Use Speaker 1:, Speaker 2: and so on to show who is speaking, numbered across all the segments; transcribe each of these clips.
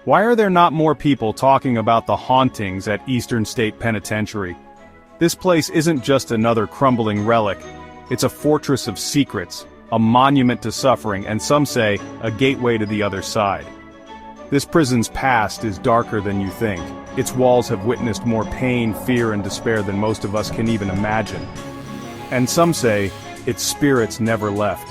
Speaker 1: Why are there not more people talking about the hauntings at Eastern State Penitentiary? This place isn't just another crumbling relic. It's a fortress of secrets, a monument to suffering, and some say, a gateway to the other side. This prison's past is darker than you think. Its walls have witnessed more pain, fear, and despair than most of us can even imagine. And some say, its spirits never left.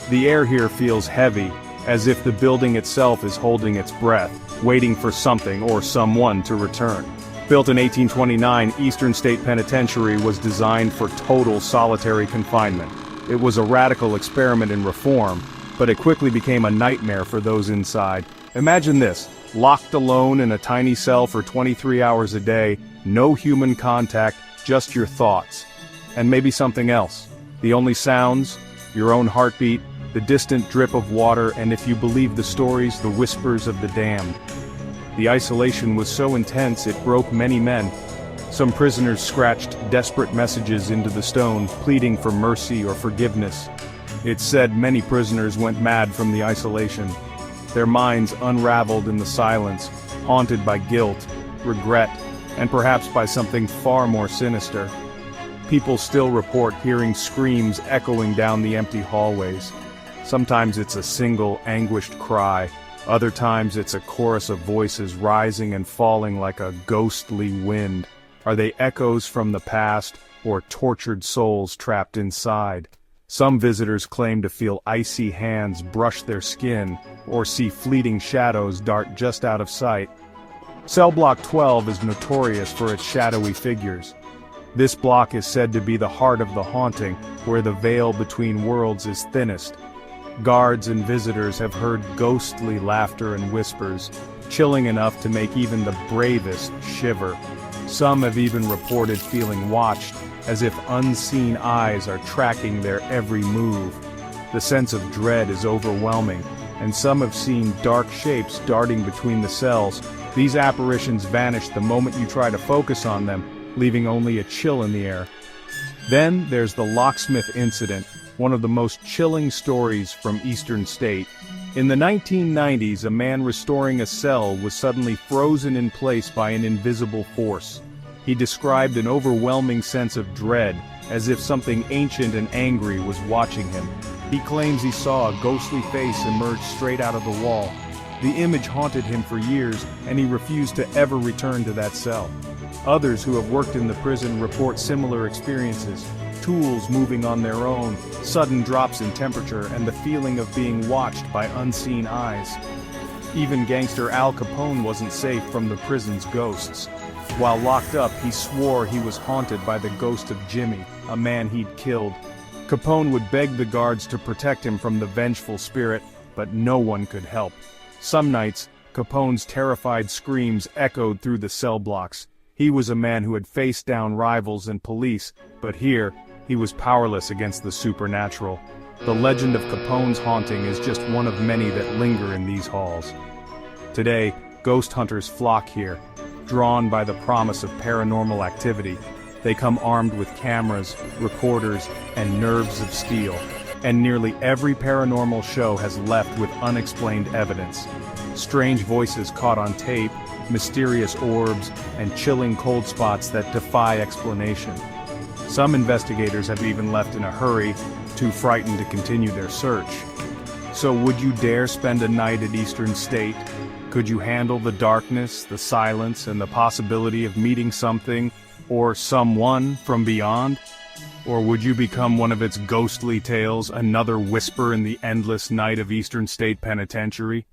Speaker 1: The air here feels heavy, as if the building itself is holding its breath, waiting for something or someone to return. Built in 1829, Eastern State Penitentiary was designed for total solitary confinement. It was a radical experiment in reform, but it quickly became a nightmare for those inside. Imagine this, locked alone in a tiny cell for 23 hours a day, no human contact, just your thoughts. And maybe something else. The only sounds, your own heartbeat, the distant drip of water, and if you believe the stories, the whispers of the damned. The isolation was so intense it broke many men. Some prisoners scratched desperate messages into the stone, pleading for mercy or forgiveness. It's said many prisoners went mad from the isolation. Their minds unraveled in the silence, haunted by guilt, regret, and perhaps by something far more sinister. People still report hearing screams echoing down the empty hallways. Sometimes it's a single, anguished cry. Other times it's a chorus of voices rising and falling like a ghostly wind. Are they echoes from the past, or tortured souls trapped inside? Some visitors claim to feel icy hands brush their skin, or see fleeting shadows dart just out of sight. Cell Block 12 is notorious for its shadowy figures. This block is said to be the heart of the haunting, where the veil between worlds is thinnest. Guards and visitors have heard ghostly laughter and whispers, chilling enough to make even the bravest shiver. Some have even reported feeling watched, as if unseen eyes are tracking their every move. The sense of dread is overwhelming, and some have seen dark shapes darting between the cells. These apparitions vanish the moment you try to focus on them, leaving only a chill in the air. Then there's the locksmith incident, one of the most chilling stories from Eastern State. In the 1990s, a man restoring a cell was suddenly frozen in place by an invisible force. He described an overwhelming sense of dread, as if something ancient and angry was watching him. He claims he saw a ghostly face emerge straight out of the wall. The image haunted him for years, and he refused to ever return to that cell. Others who have worked in the prison report similar experiences. Tools moving on their own, sudden drops in temperature, and the feeling of being watched by unseen eyes. Even gangster Al Capone wasn't safe from the prison's ghosts. While locked up, he swore he was haunted by the ghost of Jimmy, a man he'd killed. Capone would beg the guards to protect him from the vengeful spirit, but no one could help. Some nights, Capone's terrified screams echoed through the cell blocks. He was a man who had faced down rivals and police, but here, he was powerless against the supernatural. The legend of Capone's haunting is just one of many that linger in these halls. Today, ghost hunters flock here, drawn by the promise of paranormal activity. They come armed with cameras, recorders, and nerves of steel. And nearly every paranormal show has left with unexplained evidence. Strange voices caught on tape, mysterious orbs, and chilling cold spots that defy explanation. Some investigators have even left in a hurry, too frightened to continue their search. So would you dare spend a night at Eastern State? Could you handle the darkness, the silence, and the possibility of meeting something, or someone from beyond? Or would you become one of its ghostly tales, another whisper in the endless night of Eastern State Penitentiary?